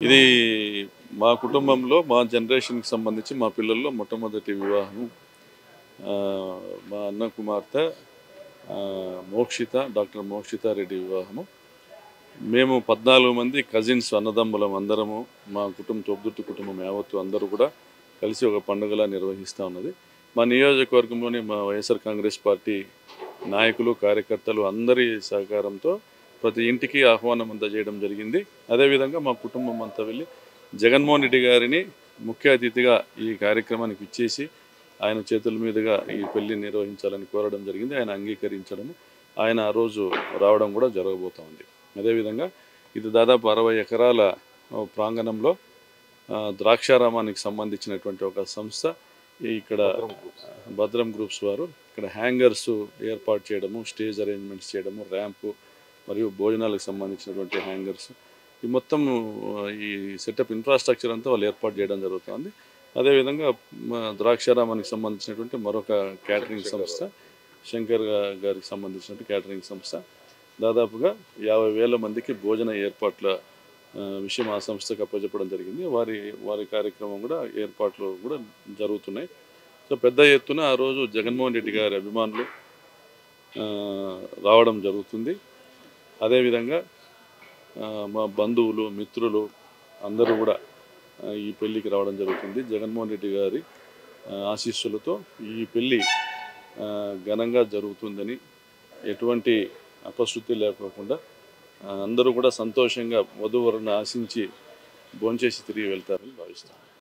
ఇది మా కుటుంబంలో మా జనరేషన్‌కి సంబంధించి మా పిల్లల్లో మొట్టమొదటి వివాహం. మా అన్న కుమార్తె మోక్షిత, డాక్టర్ మోక్షిత రెడ్డి వివాహము. మేము 14 మంది కజిన్స్ అన్నదమ్ములం అందరము. మా తోబుట్టు కుటుంబం యావత్తు అందరూ కూడా కలిసి ఒక పండుగలా నిర్వహిస్తూ ఉన్నది. మా నియోజకవర్గంలోని మా వైఎస్ఆర్ కాంగ్రెస్ పార్టీ నాయకులు, కార్యకర్తలు అందరి సహకారంతో ప్రతి ఇంటికి ఆహ్వానం అందజేయడం జరిగింది. అదేవిధంగా మా కుటుంబం అంతా వెళ్ళి జగన్మోహన్ రెడ్డి గారిని ముఖ్య అతిథిగా ఈ కార్యక్రమానికి ఇచ్చేసి ఆయన చేతుల మీదుగా ఈ పెళ్లి నిర్వహించాలని కోరడం జరిగింది. ఆయన అంగీకరించడము, ఆయన ఆ రోజు రావడం కూడా జరగబోతోంది. అదేవిధంగా ఇది దాదాపు 60 ఎకరాల ప్రాంగణంలో ద్రాక్షారామానికి సంబంధించినటువంటి ఒక సంస్థ ఇక్కడ భద్రం గ్రూప్స్ వారు ఇక్కడ హ్యాంగర్స్ ఏర్పాటు చేయడము, స్టేజ్ అరేంజ్మెంట్స్ చేయడము, ర్యాంపు మరియు భోజనాలకు సంబంధించినటువంటి హ్యాంగర్స్ ఈ మొత్తం ఈ సెటప్ ఇన్ఫ్రాస్ట్రక్చర్ అంతా వాళ్ళు ఏర్పాటు చేయడం జరుగుతుంది. అదేవిధంగా ద్రాక్షారామానికి సంబంధించినటువంటి మరొక క్యాటరింగ్ సంస్థ శంకర్ గారికి సంబంధించినటువంటి క్యాటరింగ్ సంస్థ దాదాపుగా 50,000 మందికి భోజన ఏర్పాట్ల విషయం ఆ సంస్థకు అప్పచెప్పడం జరిగింది. వారి కార్యక్రమం కూడా ఏర్పాట్లు కూడా జరుగుతున్నాయి. సో పెద్ద ఎత్తున ఆ రోజు జగన్మోహన్ రెడ్డి గారి అభిమానులు రావడం జరుగుతుంది. అదేవిధంగా మా బంధువులు, మిత్రులు అందరూ కూడా ఈ పెళ్ళికి రావడం జరుగుతుంది. జగన్మోహన్ రెడ్డి గారి ఆశీస్సులతో ఈ పెళ్ళి ఘనంగా జరుగుతుందని, ఎటువంటి అపశృతి లేకోకుండా అందరూ కూడా సంతోషంగా వధూవరులను ఆశించి భోంచేసి తిరిగి వెళ్తారని భావిస్తాను.